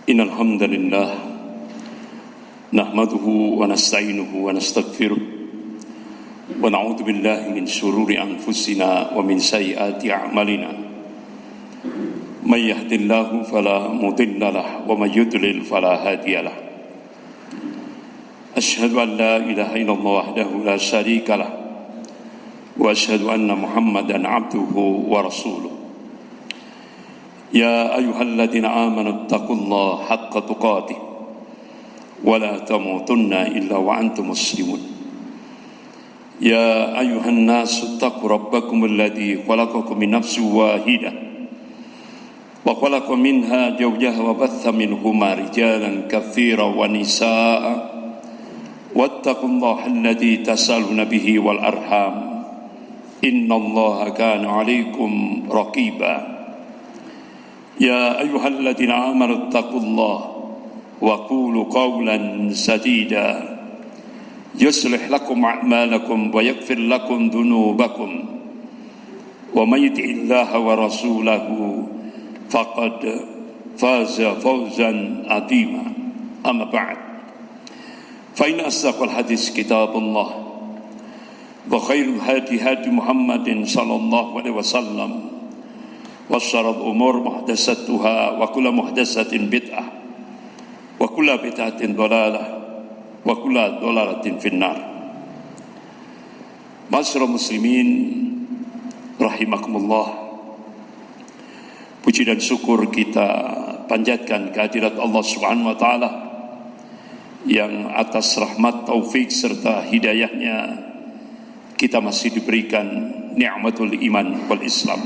Innal hamdalillah nahmaduhu wa nasta'inuhu wa nastaghfiruh wa na'udzu billahi min shururi anfusina wa min sayyiati a'malina. May yahdihillahu fala mudilla lahu wa may yudlil fala hadiya lahu. Asyhadu an la ilaha illallah wahdahu la syarika lahu wa asyhadu anna Muhammadan abduhu wa rasuluh. Ya ayyuhalladzina amanu taqullaha haqqa tuqatih wa la tamutunna illa wa antum muslimun. Ya ayyuhan nasu taqu rabbakum alladzi khalaqakum min nafsin wahidah wa khalaqa minha zawjaha wa batha minhuma rijalan katsiran wa nisaa'a wattaqullaha alladzi tasaaluna bihi wal arham innallaha kana 'alaikum raqiba. Ya ayyuhalladzina amanu taqullaha wa qulu qawlan sadida yuslih lakum a'malakum wa yaghfir lakum dhunubakum wa may yuti'illaha wa rasulahu faqad faza fawzan 'azima. Amma ba'd, fa inna asdaqal hadits kitabullah wa khairul hadi hadi Muhammadin sallallahu alaihi wasallam wa syarrul umur muhdatsatuha wa kullu muhdatsatin bid'ah wa kullu bid'atin dhalalah wa kullu dhalalatin finnar. Ma'asyiral muslimin rahimakumullah, puji dan syukur kita panjatkan kehadirat Allah Subhanahu wa taala yang atas rahmat, taufik serta hidayahnya kita masih diberikan nikmatul iman wal Islam.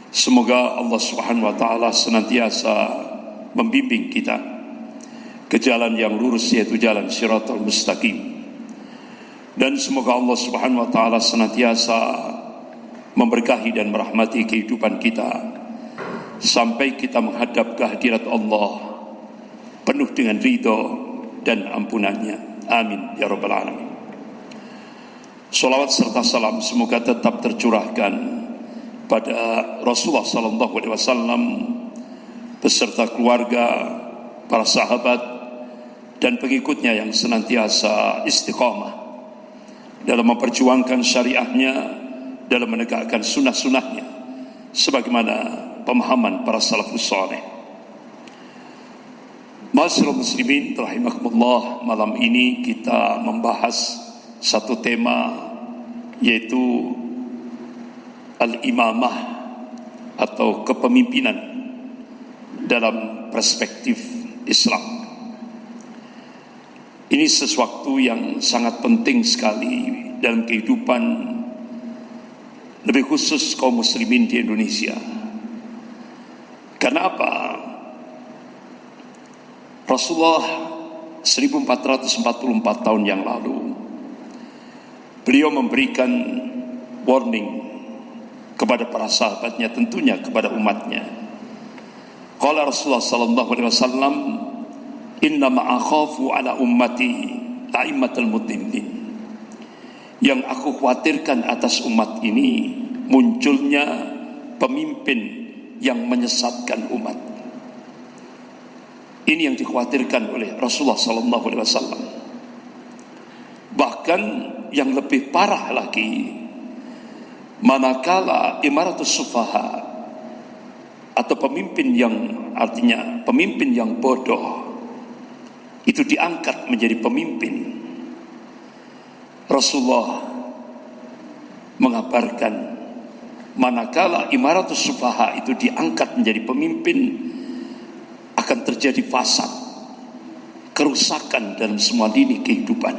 Semoga Allah Subhanahu wa taala senantiasa membimbing kita ke jalan yang lurus, yaitu jalan Shiratal Mustaqim. Dan semoga Allah Subhanahu wa taala senantiasa memberkahi dan merahmati kehidupan kita sampai kita menghadap kehadirat Allah penuh dengan ridho dan ampunannya. Amin ya rabbal alamin. Salawat serta salam semoga tetap tercurahkan pada Rasulullah sallallahu alaihi wasallam beserta keluarga, para sahabat dan pengikutnya yang senantiasa istiqamah dalam memperjuangkan syariahnya, dalam menegakkan sunnah-sunnahnya sebagaimana pemahaman para salafus saleh. Ma'asyiral muslimin rahimakumullah, malam ini kita membahas satu tema, yaitu al-imamah atau kepemimpinan dalam perspektif Islam. Ini sesuatu yang sangat penting sekali dalam kehidupan, lebih khusus kaum muslimin di Indonesia. Karena apa? Rasulullah 1444 tahun yang lalu beliau memberikan warning kepada para sahabatnya, tentunya kepada umatnya. Qala Rasulullah sallallahu alaihi wasallam, "Inna ma akhafu ala ummati a'immatul mudillin." Yang aku khawatirkan atas umat ini munculnya pemimpin yang menyesatkan umat. Ini yang dikhawatirkan oleh Rasulullah sallallahu alaihi wasallam. Bahkan yang lebih parah lagi, manakala imaratus sufaha atau pemimpin yang artinya pemimpin yang bodoh itu diangkat menjadi pemimpin, Rasulullah mengabarkan manakala imaratus sufaha itu diangkat menjadi pemimpin akan terjadi fasad, kerusakan dalam semua lini kehidupan,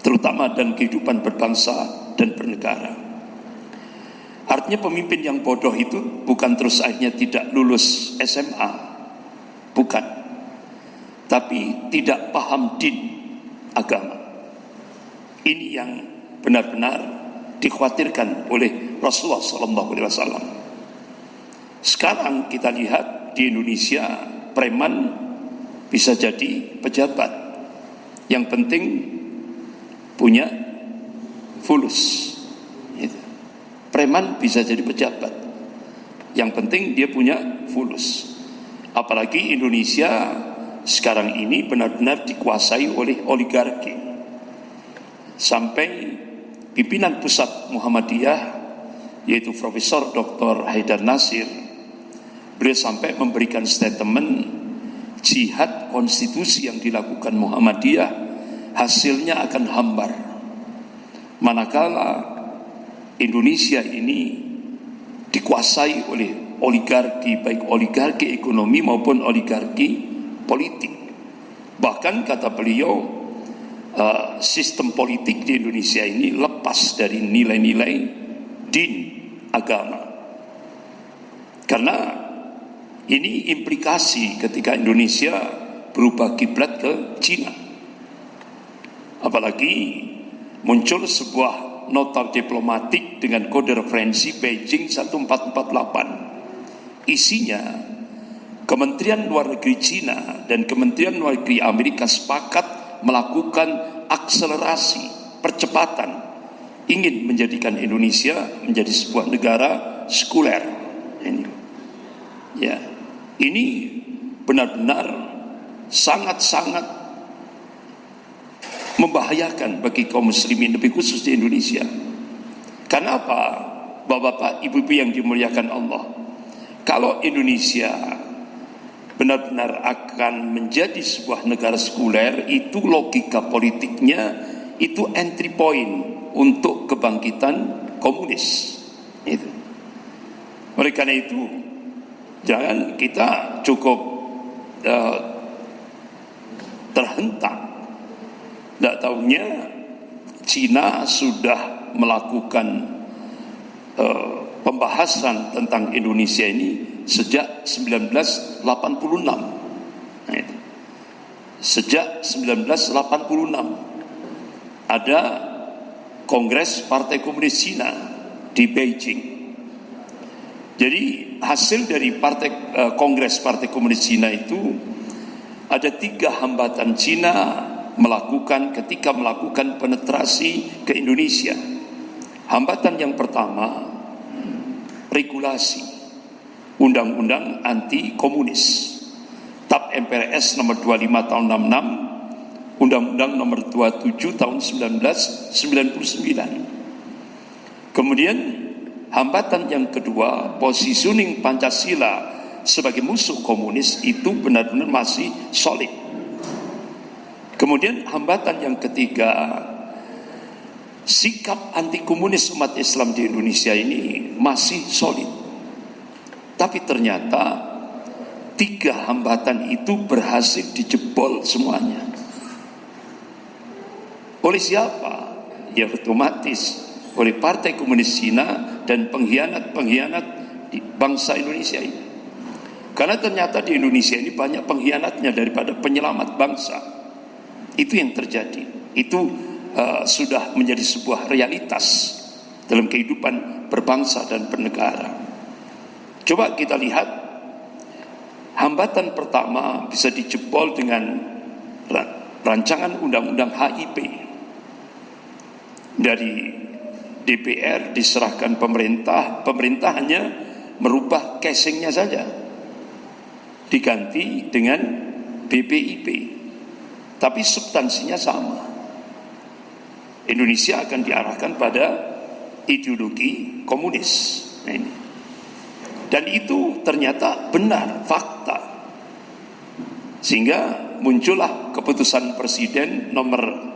terutama dalam kehidupan berbangsa dan bernegara. Artinya pemimpin yang bodoh itu bukan terus akhirnya tidak lulus SMA, bukan, tapi tidak paham din agama. Ini yang benar-benar dikhawatirkan oleh Rasulullah SAW. Sekarang kita lihat di Indonesia, preman bisa jadi pejabat, yang penting punya fulus. Preman bisa jadi pejabat, yang penting dia punya fulus. Apalagi Indonesia sekarang ini benar-benar dikuasai oleh oligarki. Sampai pimpinan pusat Muhammadiyah, yaitu Profesor Dr. Haidar Nasir, beliau sampai memberikan statement, jihad konstitusi yang dilakukan Muhammadiyah hasilnya akan hambar. Manakala Indonesia ini dikuasai oleh oligarki, baik oligarki ekonomi maupun oligarki politik. Bahkan kata beliau, sistem politik di Indonesia ini lepas dari nilai-nilai din, agama. Karena ini implikasi ketika Indonesia berubah kiblat ke Cina. Apalagi muncul sebuah nota diplomatik dengan kode referensi Beijing 1448. Isinya, Kementerian Luar Negeri Cina dan Kementerian Luar Negeri Amerika sepakat melakukan akselerasi, percepatan, ingin menjadikan Indonesia menjadi sebuah negara sekuler. Ini benar-benar sangat-sangat membahayakan bagi kaum muslimin, lebih khusus di Indonesia. Karena apa? Bapak-bapak, ibu-ibu yang dimuliakan Allah, kalau Indonesia benar-benar akan menjadi sebuah negara sekuler, itu logika politiknya itu entry point untuk kebangkitan komunis. Itu. Oleh karena itu, jangan kita cukup terhentak. Tidak tahunya Cina sudah melakukan pembahasan tentang Indonesia ini sejak 1986. Nah, itu. Sejak 1986 ada Kongres Partai Komunis Cina di Beijing. Jadi hasil dari Kongres Partai Komunis Cina itu ada 3 hambatan Cina ketika melakukan penetrasi ke Indonesia. Hambatan yang pertama, regulasi Undang-Undang Anti Komunis, TAP MPRS nomor 25 tahun 66, Undang-Undang nomor 27 tahun 1999. Kemudian hambatan yang kedua, positioning Pancasila sebagai musuh komunis itu benar-benar masih solid. Kemudian hambatan yang ketiga, sikap anti komunis umat Islam di Indonesia ini masih solid. Tapi ternyata 3 hambatan itu berhasil dijebol semuanya. Oleh siapa? Ya otomatis oleh Partai Komunis Cina dan pengkhianat-pengkhianat di bangsa Indonesia ini. Karena ternyata di Indonesia ini banyak pengkhianatnya daripada penyelamat bangsa. Itu yang terjadi. Itu sudah menjadi sebuah realitas dalam kehidupan berbangsa dan bernegara. Coba kita lihat, hambatan pertama bisa dijebol dengan rancangan undang-undang HIP. Dari DPR diserahkan pemerintah hanya merubah casingnya saja, diganti dengan BPIP, tapi substansinya sama. Indonesia akan diarahkan pada ideologi komunis. Nah, ini. Dan itu ternyata benar, fakta. Sehingga muncullah keputusan Presiden nomor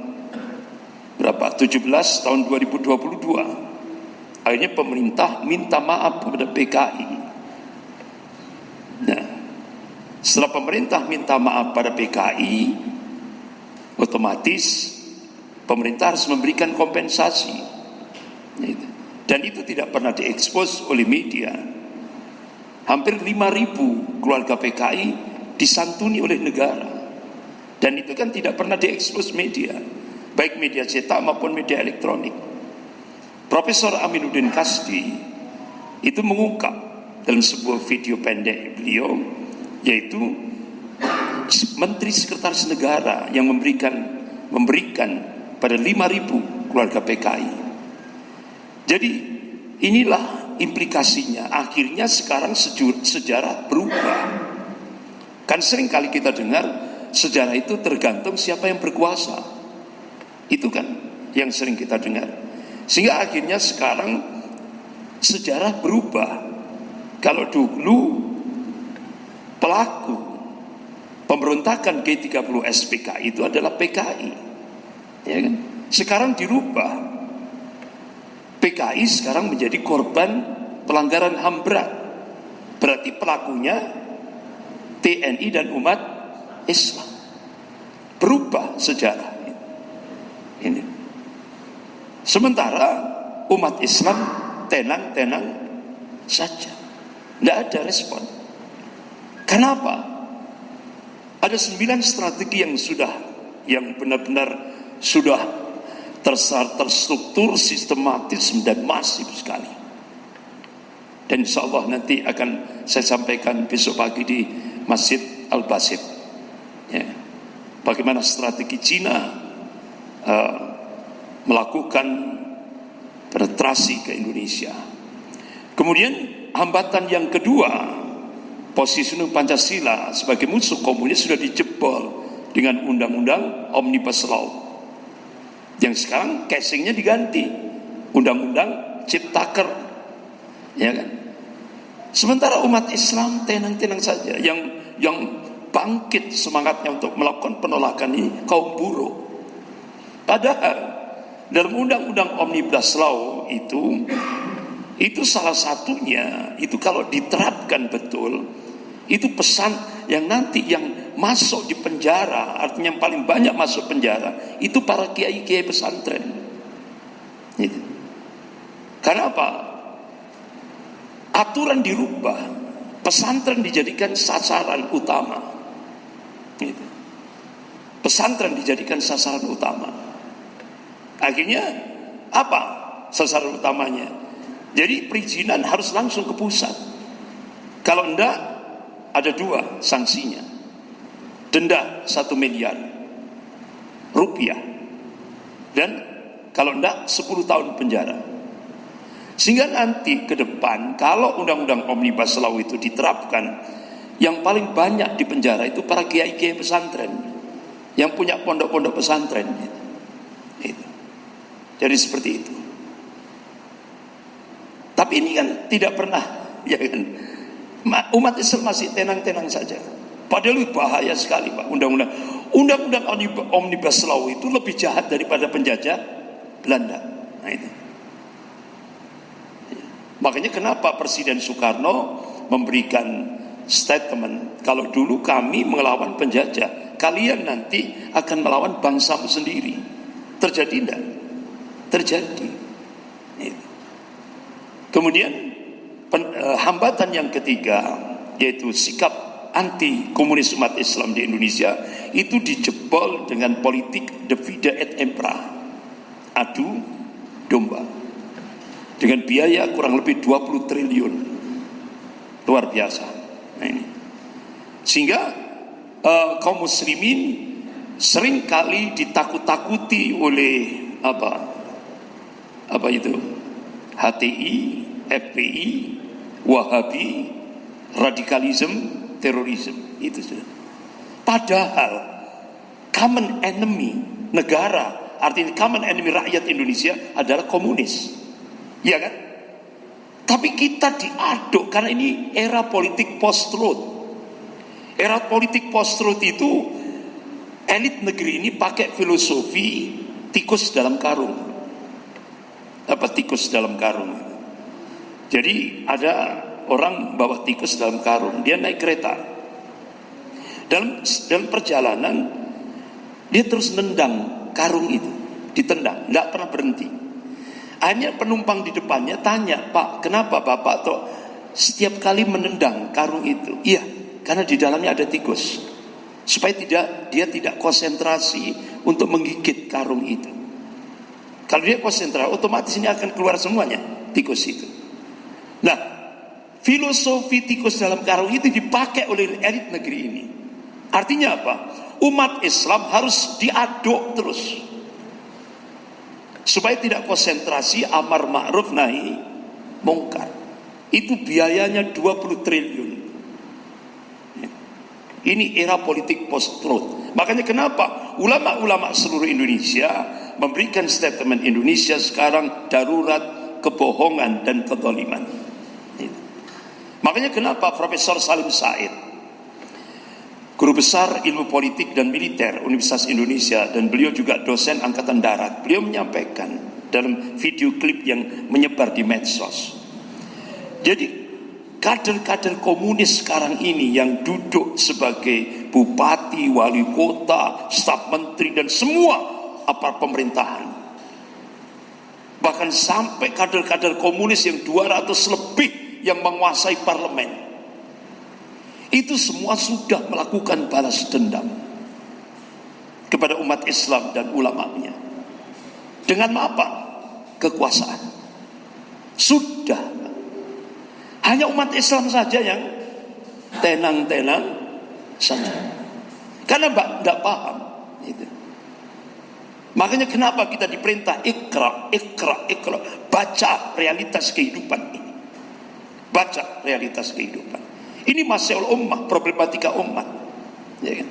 17 tahun 2022. Akhirnya pemerintah minta maaf kepada PKI. Nah, setelah pemerintah minta maaf pada PKI, otomatis pemerintah harus memberikan kompensasi. Dan itu tidak pernah diekspos oleh media. Hampir 5.000 keluarga PKI disantuni oleh negara. Dan itu kan tidak pernah diekspos media, baik media cetak maupun media elektronik. Profesor Aminuddin Kasdi itu mengungkap dalam sebuah video pendek beliau, yaitu Menteri Sekretaris Negara yang memberikan pada 5.000 keluarga PKI. Jadi inilah implikasinya. Akhirnya sekarang sejarah berubah. Kan sering kali kita dengar sejarah itu tergantung siapa yang berkuasa. Itu kan yang sering kita dengar. Sehingga akhirnya sekarang sejarah berubah. Kalau dulu pelaku pemberontakan G30 SPKI itu adalah PKI, ya kan? Sekarang dirubah, PKI sekarang menjadi korban pelanggaran HAM berat. Berarti pelakunya TNI dan umat Islam. Berubah sejarah ini. Sementara umat Islam tenang-tenang saja, tidak ada respon. Kenapa? Ada 9 strategi yang benar-benar sudah terstruktur, sistematis dan masif sekali. Dan insya Allah nanti akan saya sampaikan besok pagi di Masjid Al-Basit, ya, bagaimana strategi Cina melakukan penetrasi ke Indonesia. Kemudian hambatan yang kedua, posisi Pancasila sebagai musuh komunis sudah dijebol dengan undang-undang Omnibus Law, yang sekarang casingnya diganti undang-undang Ciptaker, ya kan? Sementara umat Islam tenang-tenang saja. Yang bangkit semangatnya untuk melakukan penolakan ini kaum buruh. Padahal dalam undang-undang Omnibus Law itu salah satunya, itu kalau diterapkan betul, itu pesan yang nanti yang masuk di penjara, artinya yang paling banyak masuk penjara itu para kiai-kiai pesantren. Gitu. Karena apa? Aturan dirubah, pesantren dijadikan sasaran utama. Gitu. Pesantren dijadikan sasaran utama. Akhirnya apa sasaran utamanya? Jadi perizinan harus langsung ke pusat. Kalau enggak, ada 2 sanksinya. Denda 1 miliar rupiah. Dan kalau enggak 10 tahun penjara. Sehingga nanti ke depan kalau undang-undang Omnibus Law itu diterapkan, yang paling banyak di penjara itu para kiai-kiai pesantren yang punya pondok-pondok pesantren. Itu. Jadi seperti itu. Tapi ini kan tidak pernah, ya kan? Umat Islam masih tenang-tenang saja. Padahal itu bahaya sekali, Pak. Undang-undang Omnibus Law itu lebih jahat daripada penjajah Belanda. Nah itu. Makanya kenapa Presiden Soekarno memberikan statement, kalau dulu kami melawan penjajah, kalian nanti akan melawan bangsamu sendiri. Terjadi tidak? Terjadi. Itu. Kemudian hambatan yang ketiga, yaitu sikap anti komunis umat Islam di Indonesia itu dijebol dengan politik divide et impera, adu domba, dengan biaya kurang lebih 20 triliun, luar biasa. Nah ini. Sehingga kaum muslimin sering kali ditakut-takuti oleh apa itu, HTI, FPI, Wahabi, radikalisme, terorisme, itu sudah. Padahal common enemy negara, artinya common enemy rakyat Indonesia adalah komunis, ya kan? Tapi kita diaduk karena ini era politik post-truth. Era politik post-truth itu elit negeri ini pakai filosofi tikus dalam karung. Apa tikus dalam karung? Jadi ada orang bawa tikus dalam karung, dia naik kereta. Dalam perjalanan dia terus nendang karung itu, ditendang, nggak pernah berhenti. Akhirnya penumpang di depannya tanya, "Pak, kenapa Bapak tuh setiap kali menendang karung itu?" "Iya, karena di dalamnya ada tikus. Supaya dia tidak konsentrasi untuk menggigit karung itu. Kalau dia konsentrasi, otomatis ini akan keluar semuanya tikus itu." Nah, filosofi tikus dalam karung itu dipakai oleh elit negeri ini. Artinya apa? Umat Islam harus diaduk terus supaya tidak konsentrasi amar ma'ruf nahi mungkar. Itu biayanya 20 triliun. Ini era politik post-truth. Makanya kenapa ulama-ulama seluruh Indonesia memberikan statement Indonesia sekarang darurat kebohongan dan kezaliman. Makanya kenapa Profesor Salim Said, guru besar ilmu politik dan militer Universitas Indonesia, dan beliau juga dosen Angkatan Darat, beliau menyampaikan dalam video klip yang menyebar di medsos. Jadi kader-kader komunis sekarang ini yang duduk sebagai bupati, wali kota, staf menteri dan semua aparat pemerintahan, bahkan sampai kader-kader komunis yang 200 lebih yang menguasai parlemen, itu semua sudah melakukan balas dendam kepada umat Islam dan ulamanya. Dengan apa? Kekuasaan. Sudah. Hanya umat Islam saja yang tenang-tenang saja. Karena tidak paham. Gitu. Makanya kenapa kita diperintah ikra. Baca realitas kehidupan ini. Baca realitas kehidupan. Ini masalah ummah, problematika umat. Ya kan?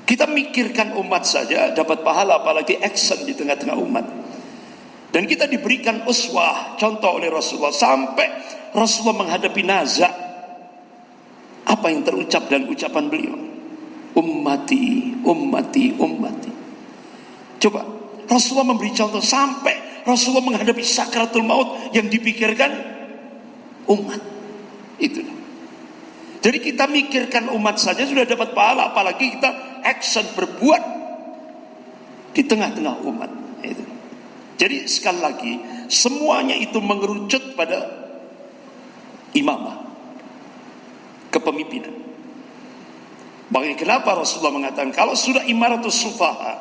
Kita mikirkan umat saja dapat pahala, apalagi action di tengah-tengah umat. Dan kita diberikan uswah, contoh oleh Rasulullah. Sampai Rasulullah menghadapi naza, apa yang terucap dan ucapan beliau? Ummati, ummati, ummati. Coba, Rasulullah memberi contoh sampai Rasulullah menghadapi sakratul maut, yang dipikirkan umat. Itu. Jadi kita mikirkan umat saja sudah dapat pahala, apalagi kita action berbuat di tengah-tengah umat. Itu. Jadi sekali lagi, semuanya itu mengerucut pada imamah, kepemimpinan. Makanya kenapa Rasulullah mengatakan kalau sudah imaratus sufaha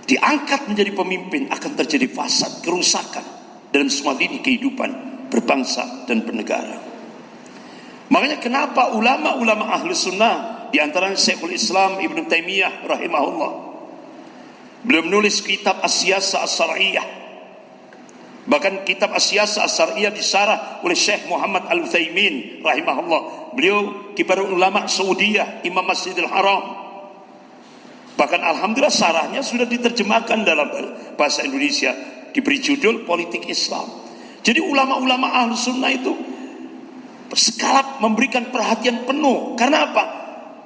diangkat menjadi pemimpin, akan terjadi fasad, kerusakan dalam semua lini kehidupan berbangsa dan bernegara. Makanya kenapa ulama-ulama ahli sunnah, di antaranya Syekhul Islam Ibnu Taimiyah rahimahullah, beliau menulis kitab As-Siyasah As-Syar'iyyah. Bahkan kitab As-Siyasah As-Syar'iyyah disarah oleh Syekh Muhammad Al-Utsaimin rahimahullah. Beliau kibarul ulama Saudiyah, Imam Masjidil Haram. Bahkan alhamdulillah sarahnya sudah diterjemahkan dalam bahasa Indonesia, diberi judul Politik Islam. Jadi ulama-ulama ahlu sunnah itu sekarang memberikan perhatian penuh. Karena apa?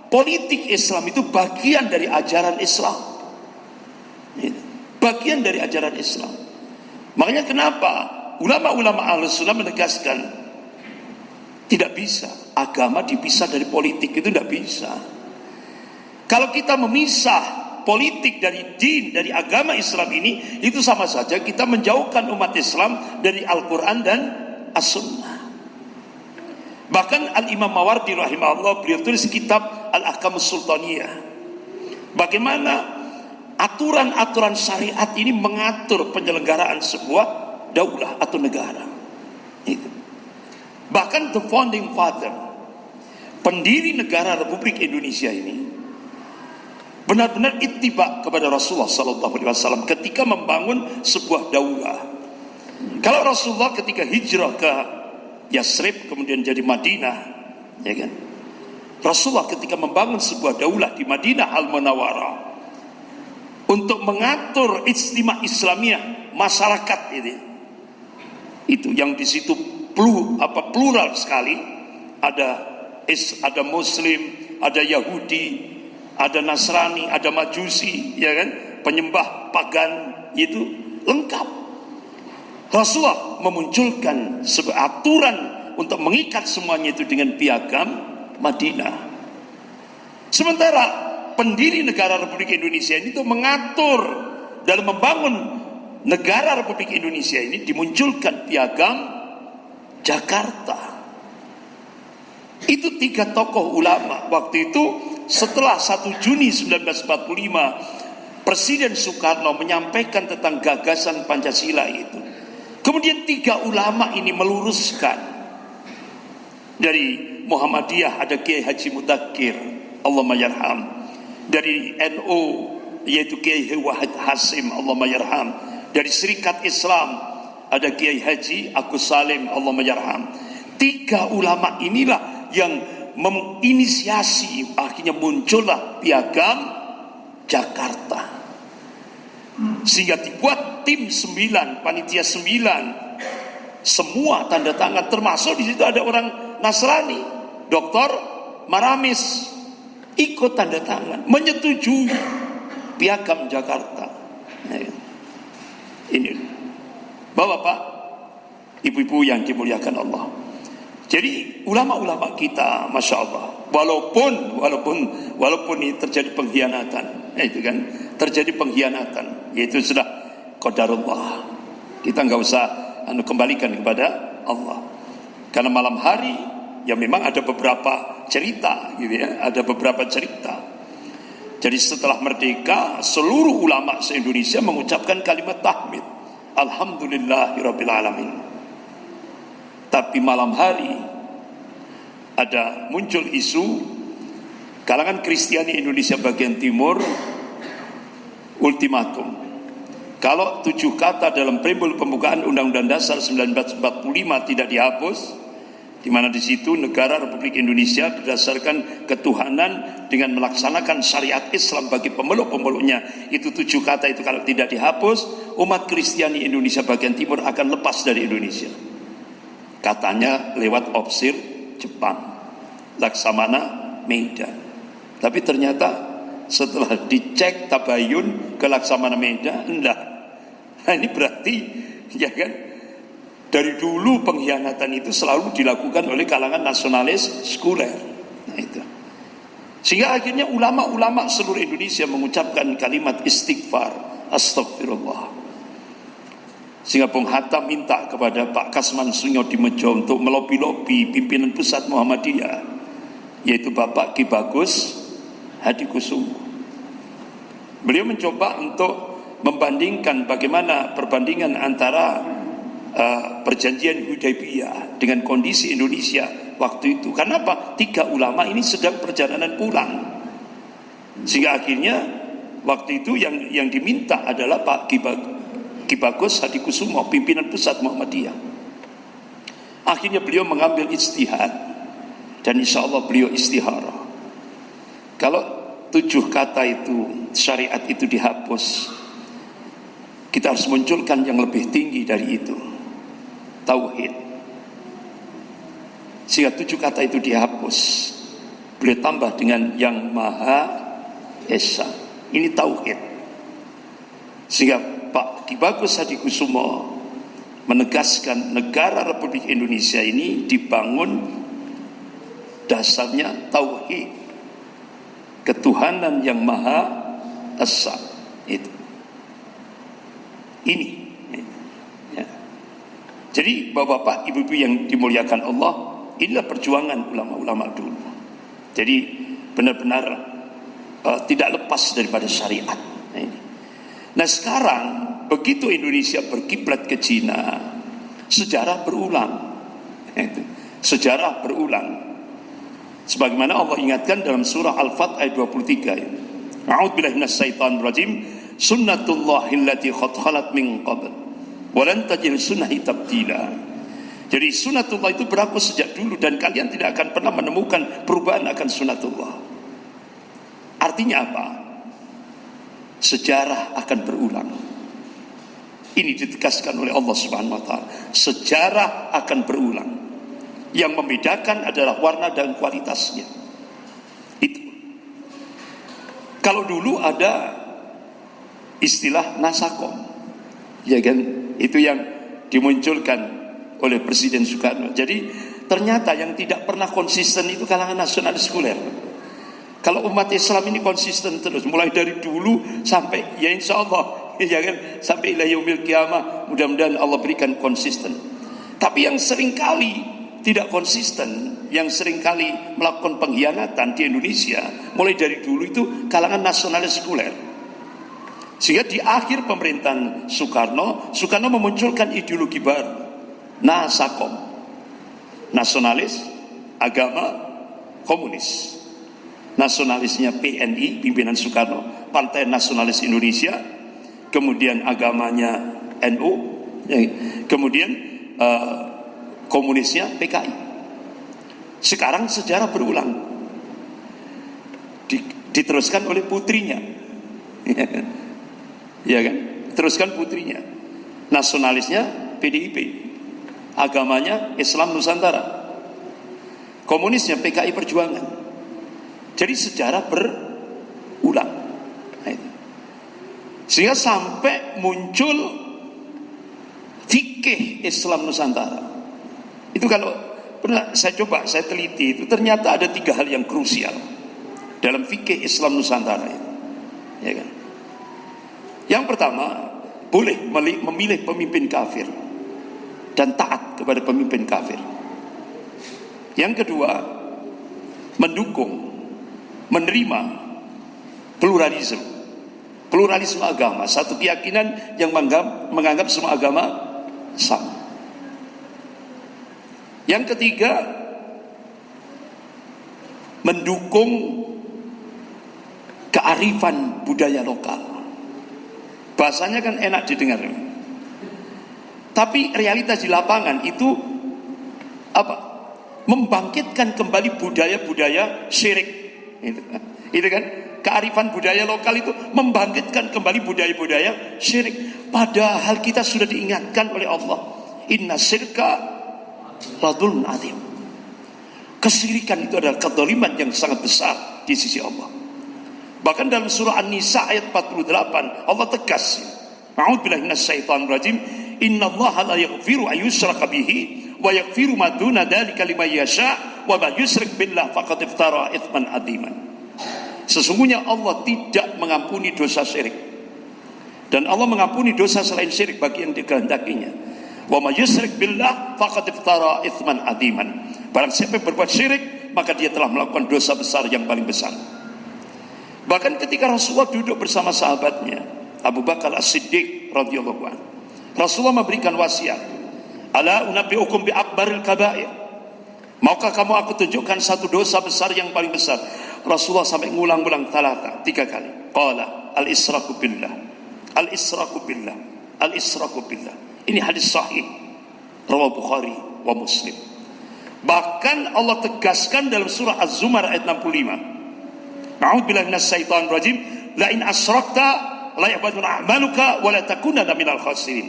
Politik Islam itu bagian dari ajaran Islam. Bagian dari ajaran Islam. Makanya kenapa ulama-ulama Ahlus Sunnah menegaskan tidak bisa agama dipisah dari politik, itu tidak bisa. Kalau kita memisah politik dari din, dari agama Islam ini, itu sama saja kita menjauhkan umat Islam dari Al-Quran dan As-Sunnah. Bahkan Al-Imam Mawardi rahimahullah, beliau tulis kitab Al-Ahkamus Sultaniyah. Bagaimana aturan-aturan syariat ini mengatur penyelenggaraan sebuah daulah atau negara. Itu. Bahkan the founding father, pendiri negara Republik Indonesia ini, benar-benar ittiba kepada Rasulullah SAW ketika membangun sebuah daulah. Kalau Rasulullah ketika hijrah ke Yasrib kemudian jadi Madinah, ya kan? Rasulullah ketika membangun sebuah daulah di Madinah Al-Munawwarah untuk mengatur ijtima' Islamiyah masyarakat itu yang di situ plural sekali, ada Muslim, ada Yahudi, ada Nasrani, ada Majusi, ya kan, penyembah pagan, itu lengkap. Rasulullah memunculkan sebuah aturan untuk mengikat semuanya itu dengan piagam Madinah. Sementara pendiri negara Republik Indonesia ini tuh mengatur dalam membangun negara Republik Indonesia ini, dimunculkan piagam Jakarta. Itu 3 tokoh ulama waktu itu. Setelah 1 Juni 1945 Presiden Soekarno menyampaikan tentang gagasan Pancasila itu, kemudian 3 ulama ini meluruskan. Dari Muhammadiyah ada Kiai Haji Mudzakkir, Allahumma yarham. Dari NU yaitu Kiai Wahid Hasim, Allahumma yarham. Dari Serikat Islam ada Kiai Haji Agus Salim, Allahumma yarham. 3 ulama inilah yang menginisiasi, akhirnya muncullah Piagam Jakarta. Sehingga dibuat tim 9, panitia 9, semua tanda tangan, termasuk di situ ada orang Nasrani, Dr. Maramis, ikut tanda tangan, menyetujui Piagam Jakarta. Ini Bapak, Ibu-ibu yang dimuliakan Allah. Jadi ulama-ulama kita, masya Allah, walaupun ini terjadi pengkhianatan, itu kan terjadi pengkhianatan, yaitu sudah qadarullah. Kita nggak usah kembalikan kepada Allah. Karena malam hari ya memang ada beberapa cerita, gitu ya, ada beberapa cerita. Jadi setelah merdeka, seluruh ulama se-Indonesia mengucapkan kalimat tahmid, alhamdulillahirabbil alamin. Tapi malam hari ada muncul isu kalangan Kristiani Indonesia bagian timur, ultimatum. Kalau 7 kata dalam preambul pembukaan Undang-Undang Dasar 1945 tidak dihapus, di mana di situ negara Republik Indonesia berdasarkan ketuhanan dengan melaksanakan syariat Islam bagi pemeluk-pemeluknya, itu 7 kata itu kalau tidak dihapus, umat Kristiani Indonesia bagian timur akan lepas dari Indonesia. Katanya lewat opsir Jepang, Laksamana Meida. Tapi ternyata setelah dicek tabayun ke Laksamana Meida, enggak. Nah ini berarti, ya kan, dari dulu pengkhianatan itu selalu dilakukan oleh kalangan nasionalis sekuler. Nah itu. Sehingga akhirnya ulama-ulama seluruh Indonesia mengucapkan kalimat istighfar, astagfirullah. Sehingga Bung Hatta minta kepada Pak Kasman Sunyodimejo untuk melobi-lobi pimpinan pusat Muhammadiyah, yaitu Bapak Ki Bagus Hadikusumo. Beliau mencoba untuk membandingkan bagaimana perbandingan antara perjanjian Hudaybiyah dengan kondisi Indonesia waktu itu. Karena apa? 3 ulama ini sedang perjalanan pulang. Sehingga akhirnya waktu itu yang diminta adalah Pak Ki Bagus Hadikusumo, pimpinan pusat Muhammadiyah. Akhirnya beliau mengambil ijtihad, dan insya Allah beliau istikharah. Kalau 7 kata itu, syariat itu dihapus, kita harus munculkan yang lebih tinggi dari itu, tauhid. Sehingga 7 kata itu dihapus, beliau tambah dengan yang Maha Esa. Ini tauhid. Sehingga Pak Ki Bagus Hadikusumo menegaskan negara Republik Indonesia ini dibangun dasarnya tauhid, ketuhanan yang Maha Esa. Itu. Ini. Ya. Jadi Bapak-bapak, Ibu-ibu yang dimuliakan Allah, inilah perjuangan ulama-ulama dulu. Jadi benar-benar tidak lepas daripada syariat. Nah sekarang begitu Indonesia berkiblat ke Cina, sejarah berulang. Sejarah berulang. Sebagaimana Allah ingatkan dalam surah Al-Fat ayat 23. A'udzubillahi minasyaitonir rajim. Sunnatullahi allati qad khalat min qabl wa lan tajid sunnahi tabdila. Jadi sunnatullah itu berlaku sejak dulu dan kalian tidak akan pernah menemukan perubahan akan sunnatullah. Artinya apa? Sejarah akan berulang. Ini ditegaskan oleh Allah Subhanahu wa taala. Sejarah akan berulang. Yang membedakan adalah warna dan kualitasnya. Itu. Kalau dulu ada istilah nasakom, ya kan? Itu yang dimunculkan oleh Presiden Soekarno. Jadi ternyata yang tidak pernah konsisten itu kalangan nasionalis sekuler. Kalau umat Islam ini konsisten terus, mulai dari dulu sampai ya insya Allah, ya kan, sampai ila yaumil qiyamah, mudah-mudahan Allah berikan konsisten. Tapi yang seringkali tidak konsisten, yang seringkali melakukan pengkhianatan di Indonesia, mulai dari dulu itu kalangan nasionalis sekuler. Sehingga di akhir pemerintahan Soekarno memunculkan ideologi baru, Nasakom, nasionalis, agama, komunis. Nasionalisnya PNI, pimpinan Soekarno, Partai Nasionalis Indonesia, kemudian agamanya NU, kemudian komunisnya PKI. Sekarang sejarah berulang, diteruskan oleh putrinya. Ya kan? Teruskan putrinya. Nasionalisnya PDIP, agamanya Islam Nusantara, komunisnya PKI Perjuangan. Jadi sejarah berulang. Nah, itu. Sehingga sampai muncul fikih Islam Nusantara. Itu kalau pernah saya teliti, itu ternyata ada 3 hal yang krusial dalam fikih Islam Nusantara itu. Ya kan? Yang pertama, boleh memilih pemimpin kafir dan taat kepada pemimpin kafir. Yang kedua, mendukung, menerima pluralisme agama, satu keyakinan yang menganggap semua agama sama. Yang ketiga, mendukung kearifan budaya lokal. Bahasanya kan enak didengar, tapi realitas di lapangan itu apa? Membangkitkan kembali budaya-budaya syirik. Itu kan, kearifan budaya lokal itu membangkitkan kembali budaya-budaya syirik. Padahal kita sudah diingatkan oleh Allah, inna syirka ladulun azim. Kesyirikan itu adalah kezaliman yang sangat besar di sisi Allah. Bahkan dalam surah An-Nisa ayat 48 Allah tegas, a'udzubillahi minasyaitonir rajim, innallaha la yaghfiru an yushraka bihi wa yaghfiru ma duna dzalika liman yasha wa man yusyrik billah faqad iftara itsman adziman. Sesungguhnya Allah tidak mengampuni dosa syirik, dan Allah mengampuni dosa selain syirik bagi yang dikehendakinya. Wa man yusyrik billah faqad iftara itsman adziman. Barang siapa yang berbuat syirik, maka dia telah melakukan dosa besar yang paling besar. Bahkan ketika Rasulullah duduk bersama sahabatnya Abu Bakar As-Siddiq radhiyallahu anhu, Rasulullah memberikan wasiat, ala unabbiukum bi akbaril kabair, maukah kamu aku tunjukkan satu dosa besar yang paling besar? Rasulullah sampai ngulang-ulang 3 kali. Qala al-israku billah, al-israku billah, al-israku billah. Ini hadis sahih riwayat Bukhari wa Muslim. Bahkan Allah tegaskan dalam surah Az-Zumar ayat 65, a'udzubillahi minasyaitonir rajim, la in asyrakta la yahbatun a'maluka wa la takunanna minal khasirin.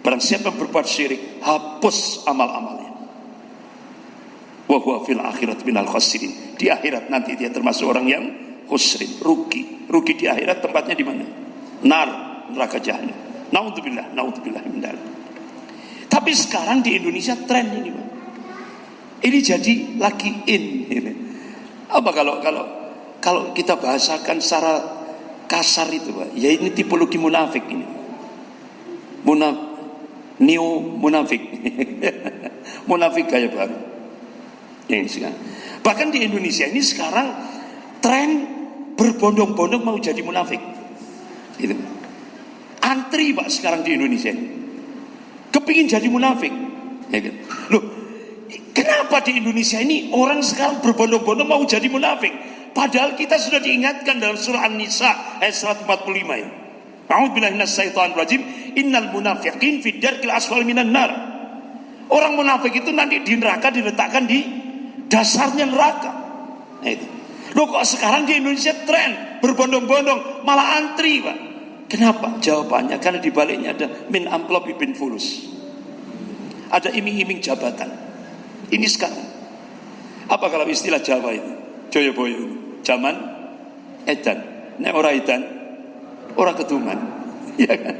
Barang siapa yang berbuat syirik, hapus amal-amalnya. Wa huwa fil akhirat minal khasirin. Di akhirat nanti dia termasuk orang yang khusrin, rugi. Rugi di akhirat tempatnya di mana? Neraka jahanam. Naudzubillah min dzalik. Tapi sekarang di Indonesia tren ini, Pak. Ini jadi lagi in ini. Apa kalau kita bahasakan secara kasar itu, Pak, ya ini tipologi munafik ini. Neo munafik. Munafik gaya baru. Ini sekarang. Bahkan di Indonesia ini sekarang tren berbondong-bondong mau jadi munafik. Gitu. Antri, Pak, sekarang di Indonesia ini. Kepingin jadi munafik. Ya kan? Loh, kenapa di Indonesia ini orang sekarang berbondong-bondong mau jadi munafik? Padahal kita sudah diingatkan dalam surah An-Nisa ayat 145 ya. A'udzubillahi minasyaitonir rajim, innal munafiqin fid darkil asfali minan nar. Orang munafik itu nanti di neraka diletakkan di dasarnya neraka. Nah itu. Loh, kok sekarang di Indonesia tren berbondong-bondong malah antri, Pak? Kenapa? Jawabannya karena di baliknya ada min amplop ibn fulus. Ada iming-iming jabatan. Ini sekarang. Apa kalau istilah Jawa itu? Joyoboyo. Zaman edan. Nek ora edan, ora keduman. Ya kan?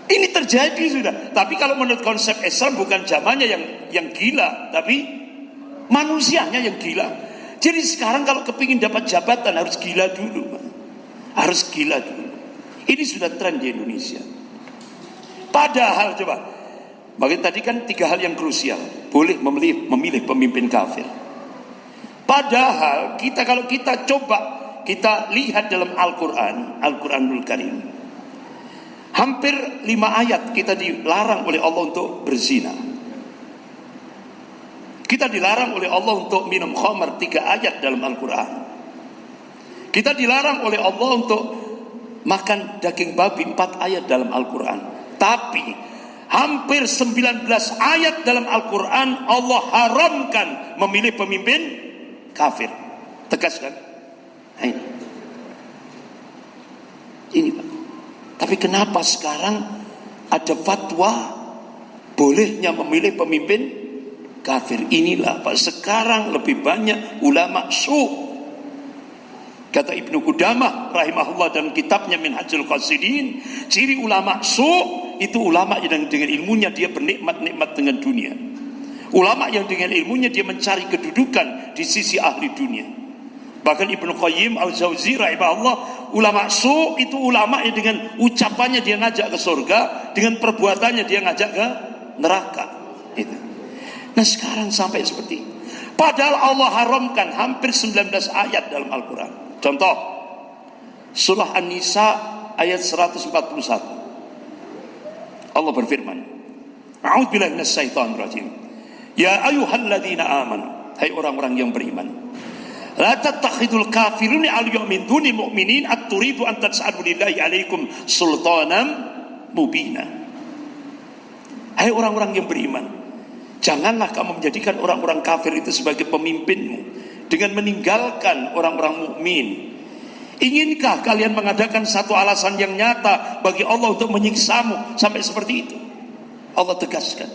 Ini terjadi sudah. Tapi kalau menurut konsep Islam bukan zamannya yang gila, tapi manusianya yang gila. Jadi sekarang kalau kepingin dapat jabatan harus gila dulu, Pak. Harus gila dulu. Ini sudah tren di Indonesia. Padahal coba, bagi tadi kan 3 hal yang krusial. Boleh memilih pemimpin kafir. Padahal kalau kita coba kita lihat dalam Al-Quranul Karim, hampir 5 ayat kita dilarang oleh Allah untuk berzina. Kita dilarang oleh Allah untuk minum khamar, 3 ayat dalam Al-Quran. Kita dilarang oleh Allah untuk makan daging babi, 4 ayat dalam Al-Quran. Tapi Hampir 19 ayat dalam Al-Quran Allah haramkan memilih pemimpin kafir. Tegas kan? Nah, ini Pak. Tapi kenapa sekarang ada fatwa bolehnya memilih pemimpin kafir? Inilah Pak, sekarang lebih banyak ulama su'. Kata Ibnu Qudamah rahimahullah dalam kitabnya Minhajul Qasidin, ciri ulama su' itu ulama yang dengan ilmunya dia bernikmat-nikmat dengan dunia. Ulama yang dengan ilmunya dia mencari kedudukan di sisi ahli dunia. Bahkan Ibnu Qayyim Al-Jauzi rahimahullah, ulama su' itu ulama yang dengan ucapannya dia ngajak ke surga, dengan perbuatannya dia ngajak ke neraka. Itu. Nah sekarang sampai seperti itu. Padahal Allah haramkan hampir 19 ayat dalam Al-Quran. Contoh, surah An-Nisa ayat 141. Allah berfirman, A'udzubillahi minasyaitonir rajim. Ya ayyuhalladzina amanu, hai orang-orang yang beriman. La tattakhidul kafiruna awliya min dunil mu'minin at-turidu an tas'alu lillahi 'alaikum sultanan mubina. Hai orang-orang yang beriman, janganlah kamu menjadikan orang-orang kafir itu sebagai pemimpinmu dengan meninggalkan orang-orang mukmin. Inginkah kalian mengadakan satu alasan yang nyata bagi Allah untuk menyiksamu sampai seperti itu? Allah tegaskan.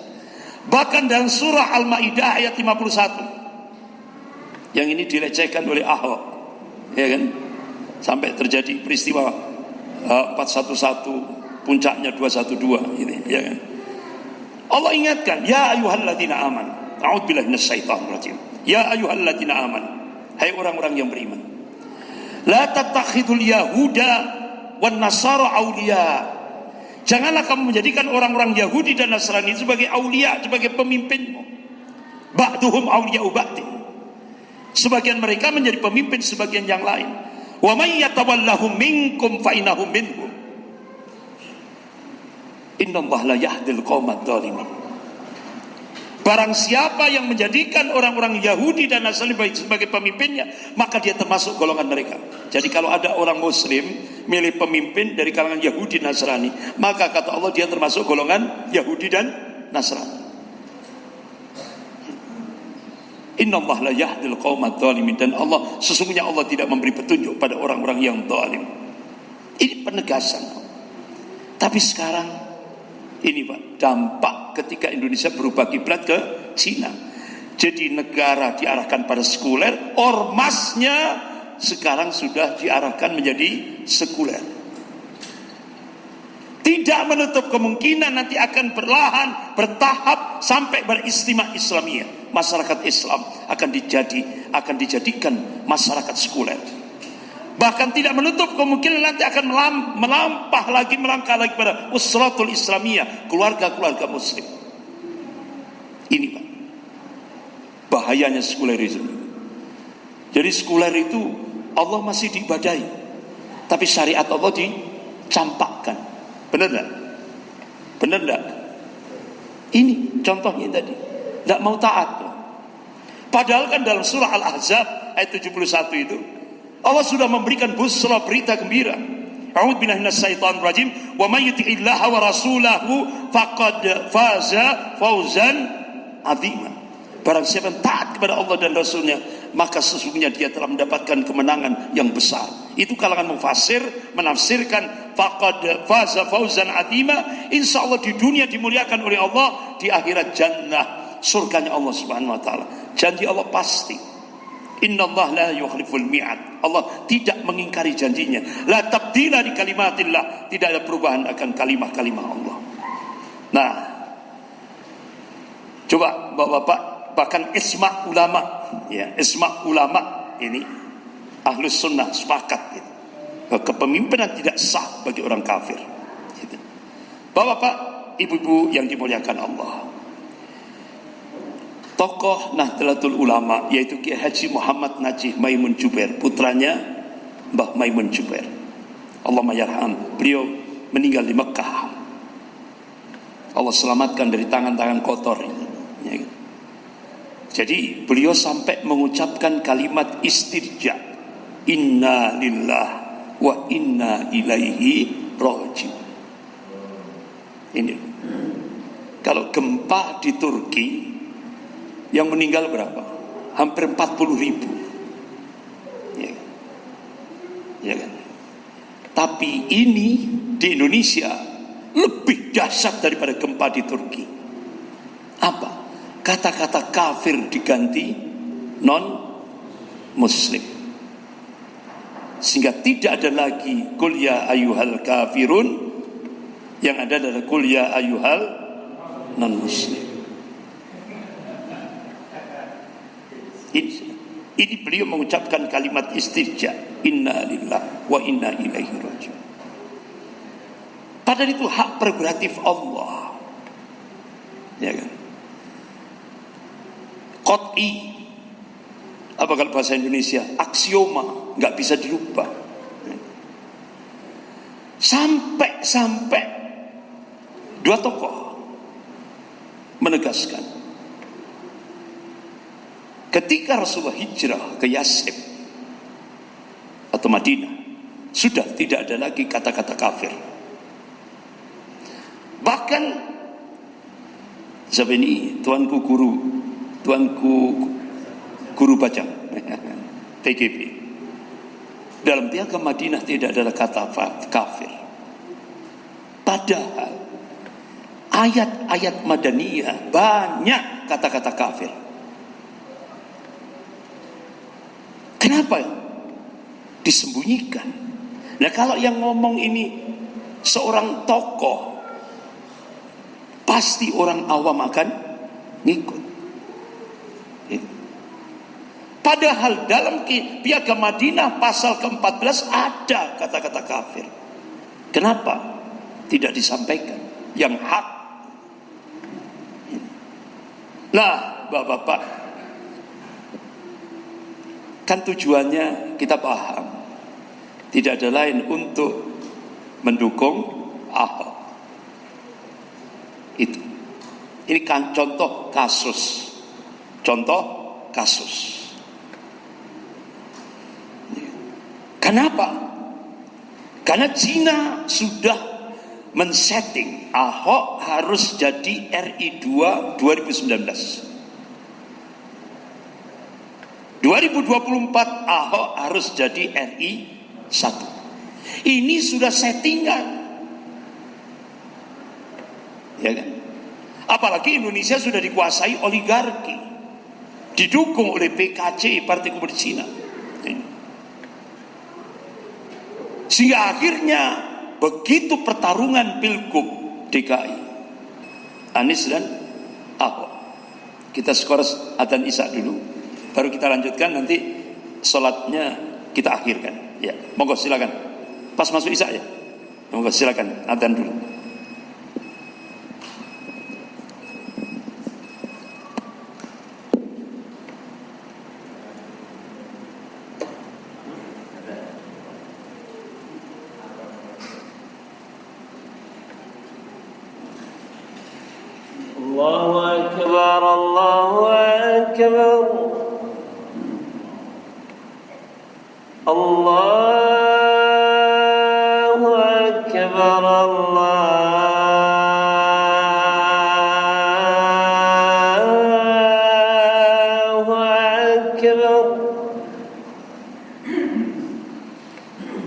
Bahkan dalam surah Al-Maidah ayat 51, yang ini dilecehkan oleh Ahok, ya kan? Sampai terjadi peristiwa 411, puncaknya 212 ini, ya kan? Allah ingatkan, ya ayyuhalladzina amanu, a'udzubillahi minasyaitonir rajim. Ya ayyuhalladzina amanu, hai orang-orang yang beriman. La tattakhidul yahuda wan nasara auliya. Janganlah kamu menjadikan orang-orang Yahudi dan Nasrani sebagai aulia, sebagai pemimpinmu. Ba'duhum auliya'u ba'din. Sebagian mereka menjadi pemimpin sebagian yang lain. Wa may yatawallahum minkum fa innahum minhum. Innallaha la yahdil qaumadz dzalimin. Barang siapa yang menjadikan orang-orang Yahudi dan Nasrani sebagai pemimpinnya, maka dia termasuk golongan mereka. Jadi kalau ada orang Muslim milih pemimpin dari kalangan Yahudi dan Nasrani, maka kata Allah dia termasuk golongan Yahudi dan Nasrani. Innallaha la yahdil qaumadz dzalimin, dan Allah sesungguhnya Allah tidak memberi petunjuk pada orang-orang yang zalim. Ini penegasan. Tapi sekarang ini Pak, dampak ketika Indonesia berubah kiblat ke Cina. Jadi negara diarahkan pada sekuler, ormasnya sekarang sudah diarahkan menjadi sekuler. Tidak menutup kemungkinan nanti akan perlahan, bertahap sampai beristimewa Islamiyah. Masyarakat Islam akan dijadikan masyarakat sekuler. Bahkan tidak menutup kemungkinan nanti akan melangkah lagi pada usratul Islamiyah, keluarga-keluarga Muslim. Ini Pak, bahayanya sekulerisme. Jadi sekuler itu Allah masih diibadahi, tapi syariat Allah dicampakkan. Benar enggak? Benar enggak? Ini contohnya tadi, tidak mau taat. Padahal kan dalam surah Al-Ahzab ayat 71 itu Allah sudah memberikan busra, berita gembira. A'udzubillahi minasyaitonir rajim. Wa may yuti'illaha wa rasulahu faqad faza fawzan 'azima. Barang siapa yang taat kepada Allah dan Rasulnya, maka sesungguhnya dia telah mendapatkan kemenangan yang besar. Itu kalangan mufasir menafsirkan faqad faza fawzan 'azima. Insyaallah di dunia dimuliakan oleh Allah, di akhirat jannah, surganya Allah Subhanahu wa taala. Janji Allah pasti. Innallaha la yukhliful mi'ad. Allah tidak mengingkari janjinya. La tabdila li kalimatillah, tidak ada perubahan akan kalimah-kalimah Allah. Nah, coba Bapak-bapak, bahkan isma ulama, ya, isma ulama ini Ahlus Sunnah sepakat gitu. Kepemimpinan tidak sah bagi orang kafir gitu. Bapak-bapak, ibu-ibu yang dimuliakan Allah, tokoh Nahdlatul Ulama yaitu Kiai Haji Muhammad Najih Maimun Jubair, putranya Mbah Maimun Jubair, Allahumma yarham, beliau meninggal di Mekah. Allah selamatkan dari tangan-tangan kotor ini, ya. Jadi beliau sampai mengucapkan kalimat istirja, inna lillah wa inna ilaihi raji'un. Ini Kalau gempa di Turki yang meninggal berapa? Hampir 40.000. Ya. Ya kan? Tapi ini di Indonesia lebih dahsyat daripada gempa di Turki. Apa? Kata-kata kafir diganti non muslim, sehingga tidak ada lagi qul ya ayyuhal kafirun, yang ada adalah qul ya ayyuhal non muslim. Ini beliau mengucapkan kalimat istirja, inna lillahi wa inna ilaihi raji'un. Padahal itu hak prerogatif Allah, ya kan? Qot'i, apa kalau bahasa Indonesia, aksioma, nggak bisa dirubah. Sampai dua tokoh menegaskan, ketika Rasulullah hijrah ke Yasrib atau Madinah, sudah tidak ada lagi kata-kata kafir. Bahkan siapa ini? Tuanku guru bajang TGP. Dalam piagam Madinah tidak ada kata kafir. Padahal ayat-ayat Madaniyah banyak kata-kata kafir. Kenapa disembunyikan? Nah, kalau yang ngomong ini seorang tokoh, pasti orang awam akan ngikut. Padahal dalam piagam Madinah pasal ke-14 ada kata-kata kafir. Kenapa tidak disampaikan yang hak? Nah, Bapak-bapak, kan tujuannya kita paham, tidak ada lain untuk mendukung Ahok. Itu. Ini kan contoh kasus. Kenapa? Karena Cina sudah men-setting Ahok harus jadi RI 2 2019. 2024 Ahok harus jadi RI 1. Ini sudah settingan. Ya kan? Apalagi Indonesia sudah dikuasai oligarki, didukung oleh PKC, Partai Komunis Cina. Sehingga akhirnya begitu pertarungan Pilgub DKI, Anies dan Ahok. Kita skor adzan Isya dulu, baru kita lanjutkan, nanti sholatnya kita akhirkan. Ya, monggo silakan. Pas masuk Isya ya, monggo silakan adzan dulu. Allahu Akbar, Allahu Akbar, Allahu Akbar, Allahu Akbar.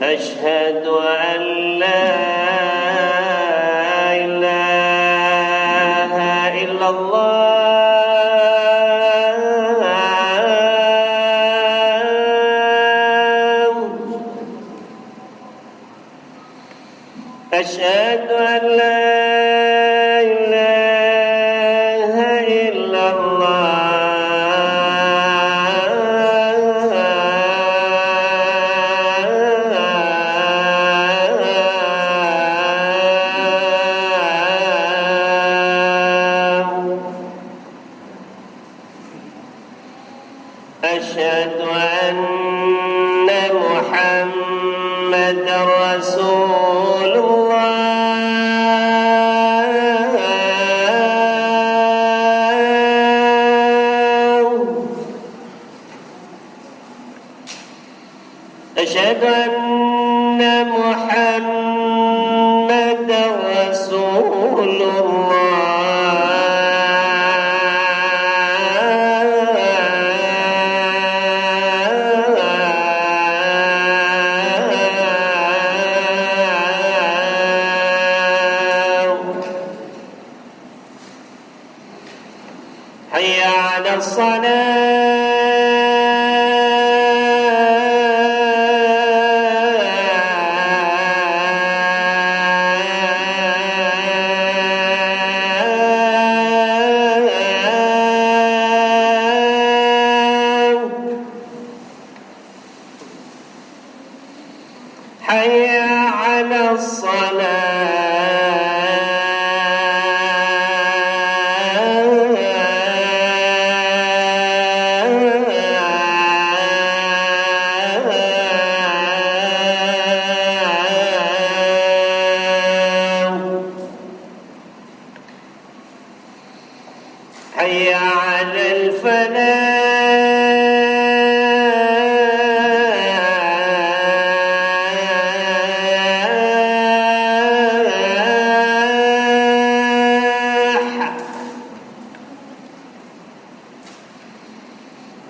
Asyhadu an la أشهد أن لا إله إلا الله أشهد أن محمد رسول أشهد أن محمد رسول الله حي على الصلاة حي على الصلاة حي على الفلاح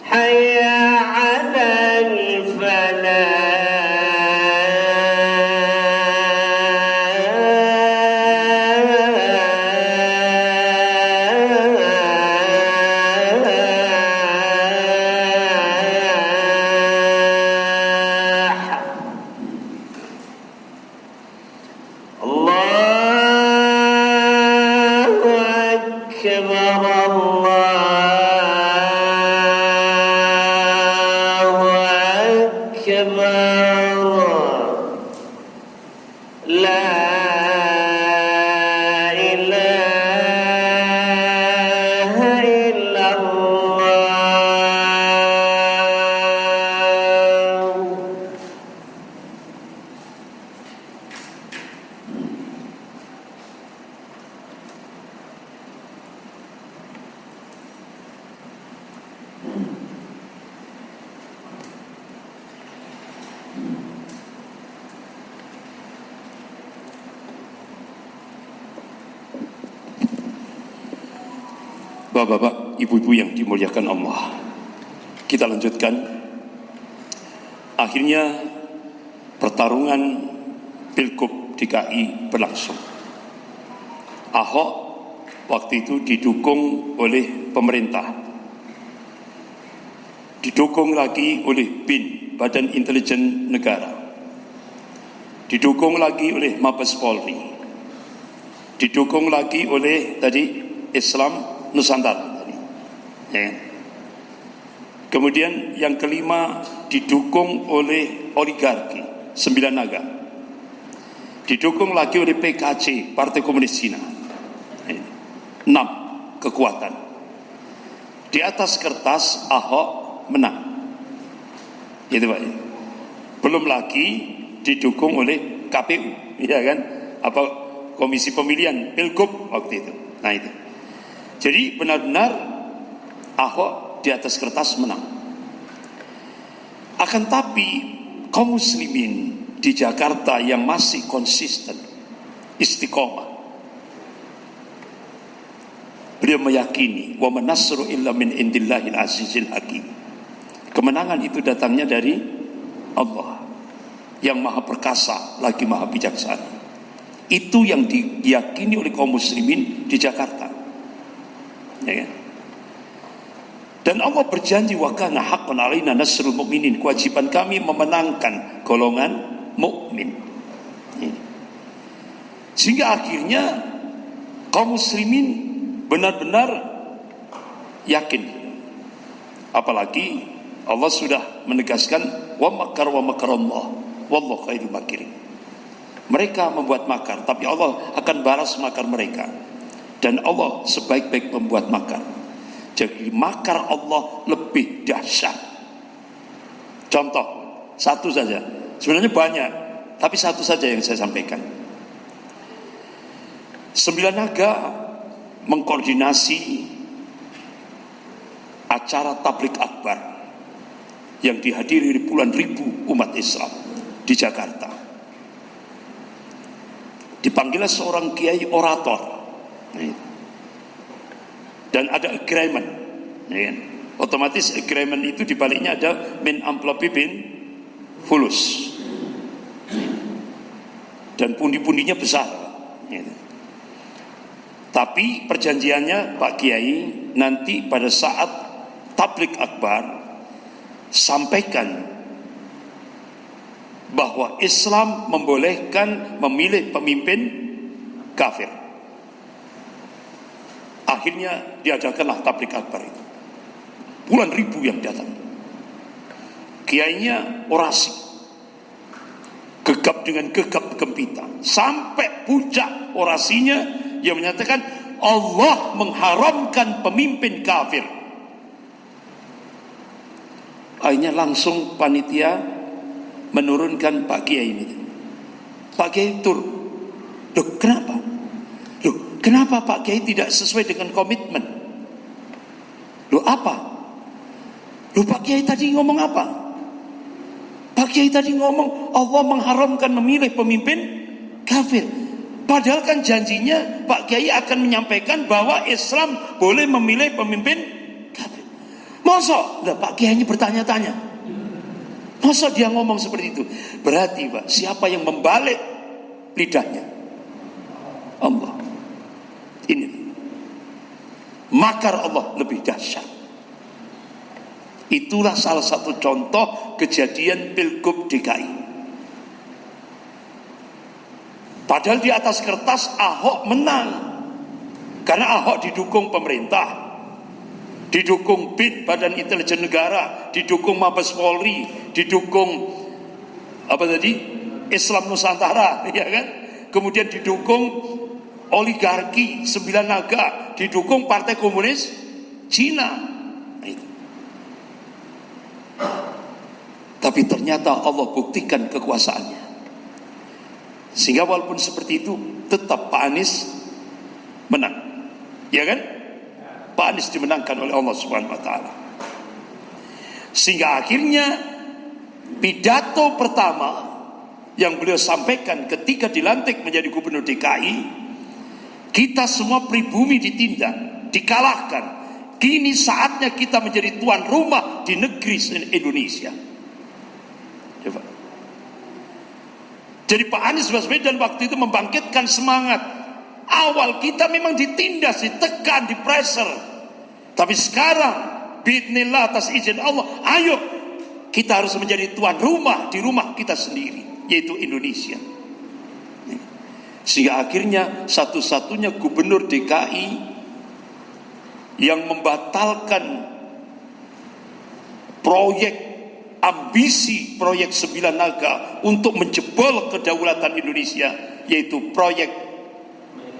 حي على الفلاح الله أكبر الله أكبر لا إله إلا الله. Bapak-bapak, ibu-ibu yang dimuliakan Allah, kita lanjutkan. Akhirnya pertarungan Pilgub DKI berlangsung. Ahok waktu itu didukung oleh pemerintah, didukung lagi oleh BIN, Badan Intelijen Negara, didukung lagi oleh Mabes Polri, didukung lagi oleh tadi Islam Nusantara tadi, ya. Kemudian yang kelima didukung oleh oligarki 9 naga, didukung lagi oleh PKC, Partai Komunis Cina, 6 kekuatan. Di atas kertas Ahok menang, itu Pak. Belum lagi didukung oleh KPU, ya kan? Apa Komisi Pemilihan Pilgub waktu itu. Nah itu. Jadi benar-benar Ahok di atas kertas menang. Akan tapi kaum muslimin di Jakarta yang masih konsisten, istiqomah, beliau meyakini wa man nasru illa min indillahil azizil hakim. Kemenangan itu datangnya dari Allah yang maha perkasa lagi maha bijaksana. Itu yang diyakini oleh kaum muslimin di Jakarta, ya kan? Dan Allah berjanji wa kana haqqan alaina nasrul mu'minin, kewajiban kami memenangkan golongan mukmin. Sehingga akhirnya kaum muslimin benar-benar yakin. Apalagi Allah sudah menegaskan wa makarallah wallahu khairul makirin. Mereka membuat makar, tapi Allah akan balas makar mereka. Dan Allah sebaik-baik pembuat makar. Jadi makar Allah lebih dahsyat. Contoh satu saja, sebenarnya banyak, tapi satu saja yang saya sampaikan. 9 naga mengkoordinasi acara tablik akbar yang dihadiri puluhan ribu umat Islam di Jakarta. Dipanggillah seorang kiai orator, dan ada agreement, ya kan? Otomatis agreement itu dibaliknya ada min amplopi bin fulus, dan pundi-pundinya besar, ya. Tapi perjanjiannya Pak Kiai, nanti pada saat tablik akbar sampaikan bahwa Islam membolehkan memilih pemimpin kafir. Akhirnya diadakanlah tablik akbar itu. Puluhan ribu yang datang. Kiainya orasi, gegap dengan gegap gempita, sampai puncak orasinya yang menyatakan Allah mengharamkan pemimpin kafir. Akhirnya langsung panitia menurunkan Pak Kiai ini. Pak Kiai turun. Loh kenapa? Loh kenapa Pak Kiai tidak sesuai dengan komitmen? Loh apa? Loh Pak Kiai tadi ngomong apa? Pak Kiai tadi ngomong Allah mengharamkan memilih pemimpin kafir. Padahal kan janjinya Pak Kiai akan menyampaikan bahwa Islam boleh memilih pemimpin kafir. Masa? Lah Pak Kiai bertanya-tanya. Masa dia ngomong seperti itu? Berarti Pak, siapa yang membalik lidahnya? Allah. Ini makar Allah lebih dahsyat. Itulah salah satu contoh kejadian Pilgub DKI. Padahal di atas kertas Ahok menang, karena Ahok didukung pemerintah, didukung BIN, Badan Intelijen Negara, didukung Mabes Polri, didukung Islam Nusantara, ya kan? Kemudian didukung oligarki 9 naga, didukung Partai Komunis Cina. Tapi ternyata Allah buktikan kekuasaannya. Sehingga walaupun seperti itu, tetap Pak Anies menang. Ya kan? Pak Anies dimenangkan oleh Allah Subhanahu wa taala. Sehingga akhirnya pidato pertama yang beliau sampaikan ketika dilantik menjadi gubernur DKI, kita semua pribumi ditindak, dikalahkan. Kini saatnya kita menjadi tuan rumah di negeri Indonesia. Jadi Pak Anies Baswedan waktu itu membangkitkan semangat. Awal kita memang ditindas, ditekan, dipressure. Tapi sekarang biidznillah atas izin Allah, ayo kita harus menjadi tuan rumah di rumah kita sendiri, yaitu Indonesia. Sehingga akhirnya satu-satunya gubernur DKI yang membatalkan ambisi proyek 9 naga untuk menjebol kedaulatan Indonesia, yaitu proyek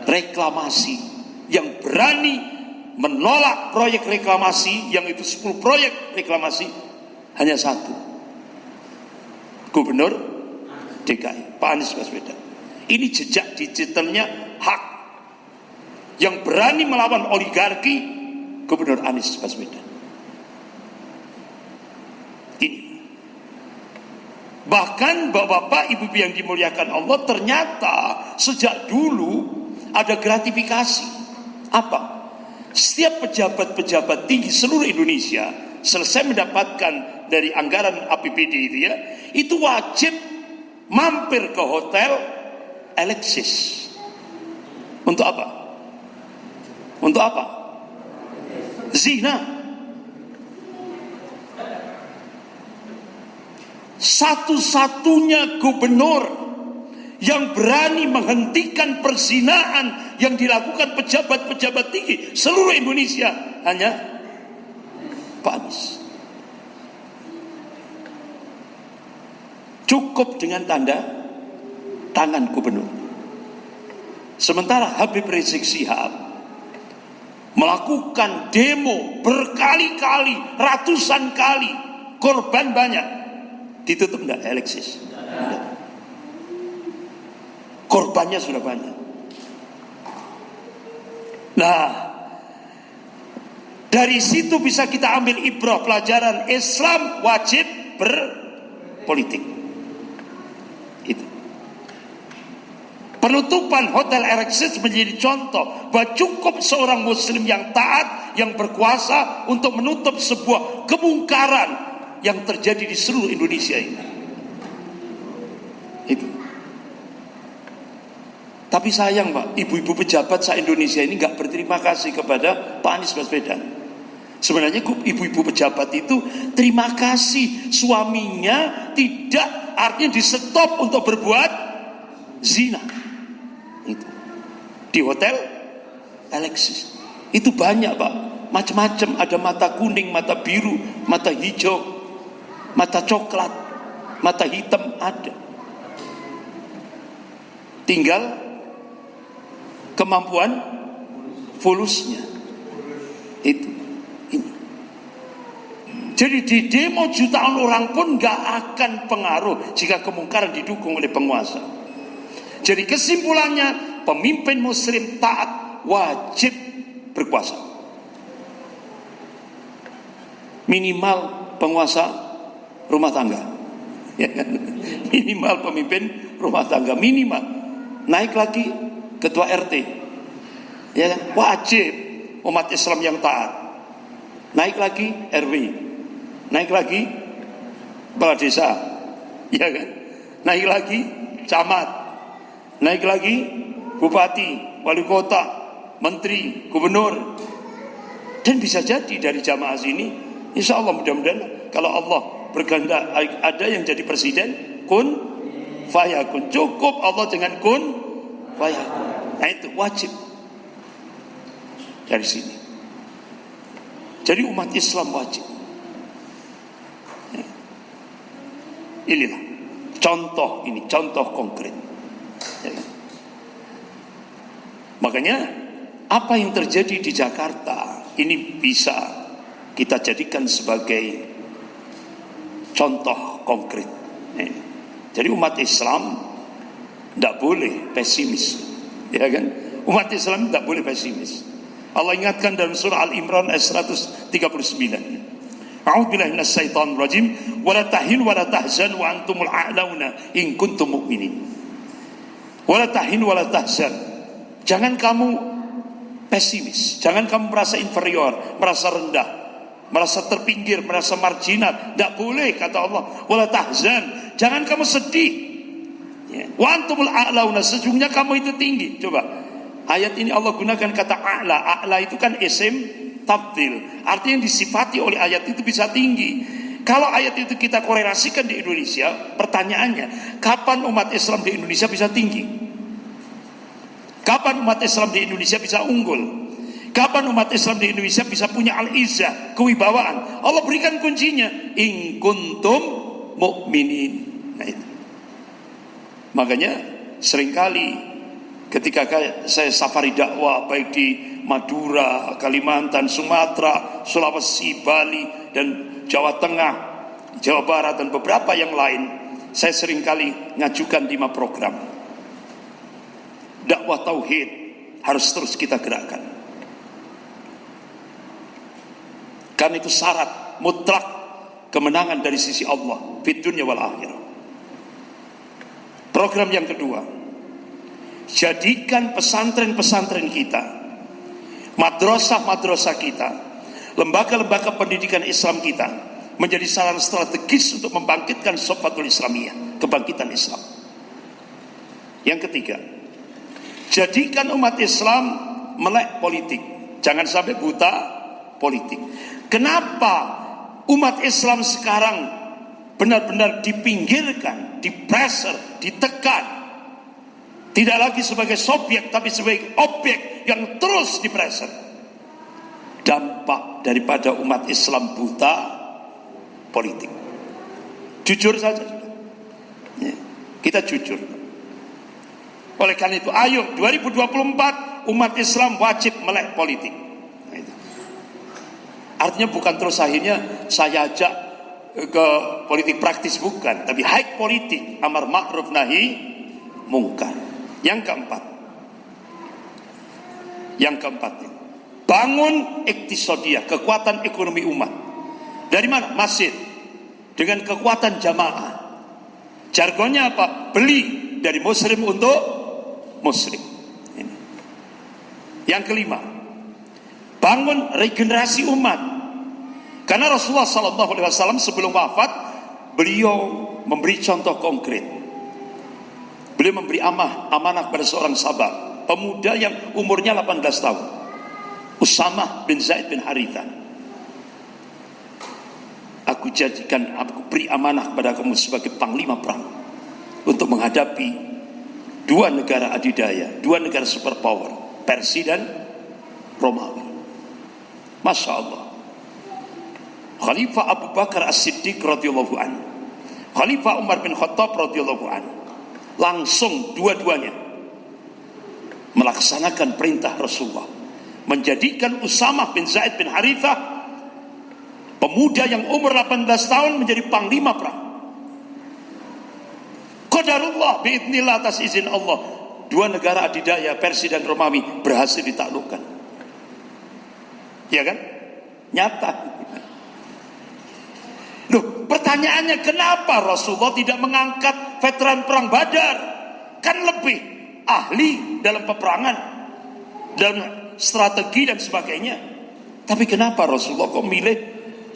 reklamasi, yang berani menolak proyek reklamasi, yang itu 10 proyek reklamasi, hanya satu, gubernur DKI Pak Anies Baswedan. Ini jejak digitalnya hak, yang berani melawan oligarki, gubernur Anies Baswedan. Bahkan bapak-bapak, ibu-ibu yang dimuliakan Allah, ternyata sejak dulu ada gratifikasi. Apa? Setiap pejabat-pejabat tinggi seluruh Indonesia selesai mendapatkan dari anggaran APBD itu ya, itu wajib mampir ke hotel Alexis. Untuk apa? Untuk apa? Zina. Satu-satunya gubernur yang berani menghentikan perzinaan yang dilakukan pejabat-pejabat tinggi seluruh Indonesia hanya Pak Anies. Cukup dengan tanda tangan gubernur. Sementara Habib Rizik Syihab melakukan demo berkali-kali, ratusan kali, korban banyak. Ditutup enggak Alexis? Enggak. Korbannya sudah banyak. Nah, dari situ bisa kita ambil ibrah pelajaran, Islam wajib berpolitik. Itu. Penutupan hotel Alexis menjadi contoh bahwa cukup seorang muslim yang taat, yang berkuasa untuk menutup sebuah kemungkaran yang terjadi di seluruh Indonesia ini. Itu. Tapi sayang Pak, ibu-ibu pejabat se-Indonesia ini nggak berterima kasih kepada Pak Anies Baswedan. Sebenarnya ibu-ibu pejabat itu terima kasih suaminya tidak, artinya di stop untuk berbuat zina. Itu di hotel Alexis. Itu banyak Pak, macam-macam, ada mata kuning, mata biru, mata hijau, mata coklat, mata hitam ada. Tinggal kemampuan fulusnya itu. Ini. Jadi di demo jutaan orang pun gak akan pengaruh jika kemungkaran didukung oleh penguasa. Jadi kesimpulannya, pemimpin muslim taat wajib berkuasa. Minimal penguasa rumah tangga, ya kan? Minimal pemimpin rumah tangga, minimal. Naik lagi ketua RT, ya kan? Wajib umat Islam yang taat. Naik lagi RW, naik lagi kepala desa, ya kan? Naik lagi camat, naik lagi bupati, wali kota, menteri, gubernur. Dan bisa jadi dari jamaah sini, insya Allah mudah-mudahan kalau Allah berkehendak ada yang jadi presiden, kun fayakun. Cukup Allah dengan kun fayakun. Nah itu wajib dari sini. Jadi umat Islam wajib. Inilah contoh, ini contoh konkret. Makanya apa yang terjadi di Jakarta ini bisa kita jadikan sebagai contoh konkret. Jadi umat Islam tidak boleh pesimis, ya kan? Umat Islam tidak boleh pesimis. Allah ingatkan dalam surah Al-Imran ayat 139. A'udzubillahi minasyaitonir rajim. Wa la tahinu wa la tahzanu wa antumul a'launa in kuntum mu'minin. Wa la tahinu wa la tahzan. Jangan kamu pesimis, jangan kamu merasa inferior, merasa rendah, merasa terpinggir, merasa marginal. Tidak boleh, kata Allah. Wala tahzan, jangan kamu sedih. Wa antumul a'launa, sesungguhnya kamu itu tinggi. Coba, ayat ini Allah gunakan kata a'la. A'la itu kan isim tabdil, artinya yang disifati oleh ayat itu bisa tinggi. Kalau ayat itu kita korelasikan di Indonesia, pertanyaannya, kapan umat Islam di Indonesia bisa tinggi? Kapan umat Islam di Indonesia bisa unggul? Kapan umat Islam di Indonesia bisa punya al-izzah, kewibawaan? Allah berikan kuncinya, in kuntum mu'minin. Nah itu. Makanya seringkali ketika saya safari dakwah baik di Madura, Kalimantan, Sumatera, Sulawesi, Bali dan Jawa Tengah, Jawa Barat dan beberapa yang lain, saya seringkali ngajukan 5 program. Dakwah tauhid harus terus kita gerakkan. Karena itu syarat mutlak kemenangan dari sisi Allah fid dunya wal akhirah. Program yang kedua, jadikan pesantren-pesantren kita, madrasah-madrasah kita, lembaga-lembaga pendidikan Islam kita menjadi saran strategis untuk membangkitkan sofatul Islamiyah, kebangkitan Islam. Yang ketiga, jadikan umat Islam melek politik, jangan sampai buta politik. Kenapa umat Islam sekarang benar-benar dipinggirkan, dipressure, ditekan, tidak lagi sebagai subjek tapi sebagai objek yang terus dipressure? Dampak daripada umat Islam buta politik. Jujur saja, ya, kita jujur. Oleh karena itu, ayo 2024 umat Islam wajib melek politik. Nah, itu. Artinya bukan terus akhirnya saya ajak ke politik praktis, bukan, tapi high politik, amar ma'ruf nahi mungkar. Yang keempat, bangun iktisadiyah, kekuatan ekonomi umat. Dari mana? Masjid dengan kekuatan jamaah. Jargonnya apa? Beli dari muslim untuk muslim. Ini. Yang kelima, bangun regenerasi umat. Karena Rasulullah SAW sebelum wafat, beliau memberi contoh konkret. Beliau memberi amanah kepada seorang sahabat, pemuda yang umurnya 18 tahun, Usamah bin Zaid bin Haritha. Aku beri amanah kepada kamu sebagai panglima perang untuk menghadapi dua negara adidaya, dua negara superpower, Persia dan Romawi. Masya Allah. Khalifah Abu Bakar As-Siddiq radhiyallahu anhu, Khalifah Umar bin Khattab radhiyallahu anhu, langsung dua-duanya melaksanakan perintah Rasulullah, menjadikan Usamah bin Zaid bin Haritha, pemuda yang umur 18 tahun, menjadi panglima perang. Qadarullah biidznillah, atas izin Allah, dua negara adidaya Persia dan Romawi berhasil ditaklukkan. Ya kan? Nyata. Loh, pertanyaannya kenapa Rasulullah tidak mengangkat veteran perang Badar? Kan lebih ahli dalam peperangan, dalam strategi dan sebagainya. Tapi kenapa Rasulullah kok milih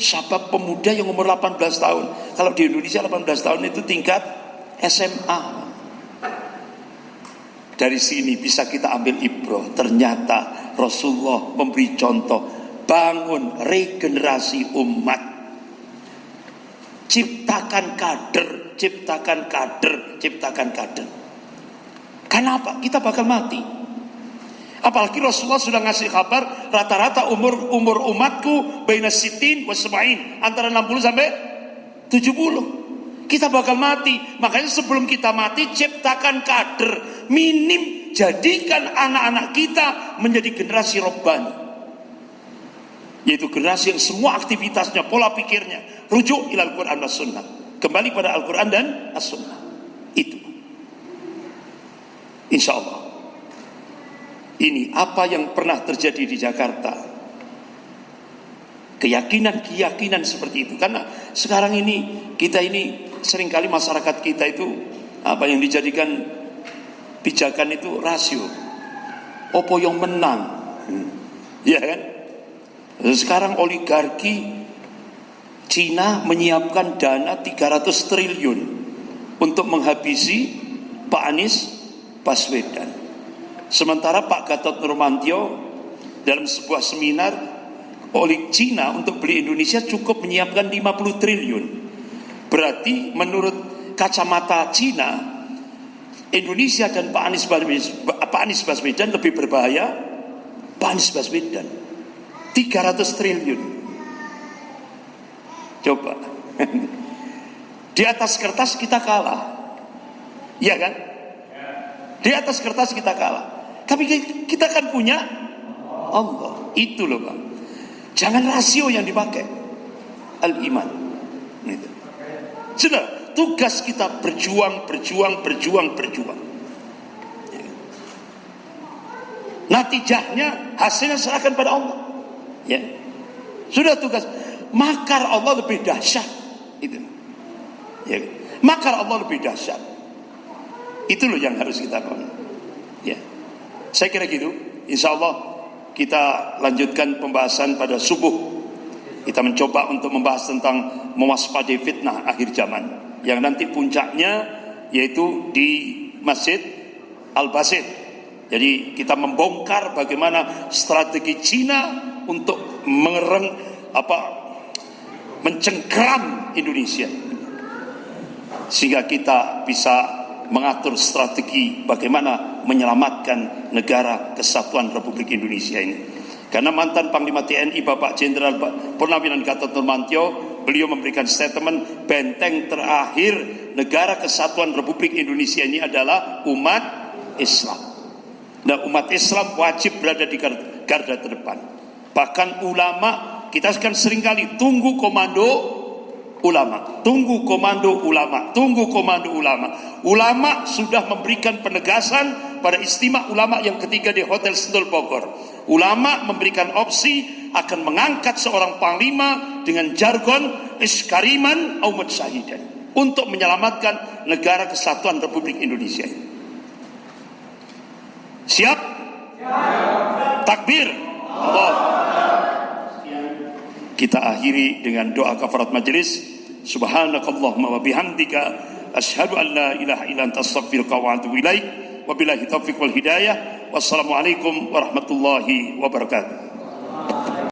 sahabat pemuda yang umur 18 tahun? Kalau di Indonesia 18 tahun itu tingkat SMA. Dari sini bisa kita ambil ibrah. Ternyata Rasulullah memberi contoh, bangun regenerasi umat, ciptakan kader, ciptakan kader, ciptakan kader. Kenapa? Kita bakal mati. Apalagi Rasulullah sudah ngasih kabar, rata-rata umur umatku baina sitin wa sab'in, antara 60 sampai 70. Kita bakal mati. Makanya sebelum kita mati, ciptakan kader. Minim jadikan anak-anak kita menjadi generasi robbani, yaitu generasi yang semua aktivitasnya, pola pikirnya rujuk ilal Quran dan Sunnah, kembali pada Al-Quran dan As-Sunnah. Itu insya Allah. Ini apa yang pernah terjadi di Jakarta, keyakinan seperti itu. Karena sekarang ini kita ini seringkali masyarakat kita itu apa yang dijadikan pijakan itu rasio, opo yang menang, ya kan? Sekarang oligarki Cina menyiapkan dana 300 triliun untuk menghabisi Pak Anies Baswedan. Sementara Pak Gatot Nurmantio dalam sebuah seminar, oleh Cina untuk beli Indonesia cukup menyiapkan 50 triliun. Berarti menurut kacamata Cina, Indonesia dan Pak Anies Baswedan lebih berbahaya. Pak Anies Baswedan 300 triliun. Coba. Di atas kertas kita kalah, ya kan? Di atas kertas kita kalah. Tapi kita kan punya Allah. Itu loh Pak. Jangan rasio yang dipakai, al-iman. Sudah, tugas kita berjuang. Natijahnya, hasilnya serahkan pada Allah. Ya, sudah tugas. Makar Allah lebih dahsyat. Itu. Ya, makar Allah lebih dahsyat. Itu loh yang harus kita pahami. Ya, saya kira gitu. Insya Allah kita lanjutkan pembahasan pada subuh. Kita mencoba untuk membahas tentang mewaspadai fitnah akhir zaman, yang nanti puncaknya yaitu di Masjid Al-Basit. Jadi kita membongkar bagaimana strategi Cina untuk mencengkeram Indonesia, sehingga kita bisa mengatur strategi bagaimana menyelamatkan negara kesatuan Republik Indonesia ini. Karena mantan Panglima TNI Bapak Jenderal Purnawiran Gatot Nurmantio, beliau memberikan statement, benteng terakhir negara kesatuan Republik Indonesia ini adalah umat Islam. Nah, umat Islam wajib berada di garda terdepan. Bahkan ulama, kita kan seringkali tunggu komando ulama, tunggu komando ulama, tunggu komando ulama. Ulama sudah memberikan penegasan pada istimewa ulama yang ketiga di Hotel Sentul Bogor. Ulama memberikan opsi akan mengangkat seorang panglima dengan jargon iskariman au mutsyahidan untuk menyelamatkan negara kesatuan Republik Indonesia. Siap? Takbir. Allah. Kita akhiri dengan doa kafarat majelis. Subhanakallahumma wa bihamdika Asyhadu an la ilaha illa anta astaghfiruka wa atubu ilaik. Wabillahi taufiq wal hidayah. Wassalamualaikum warahmatullahi wabarakatuh.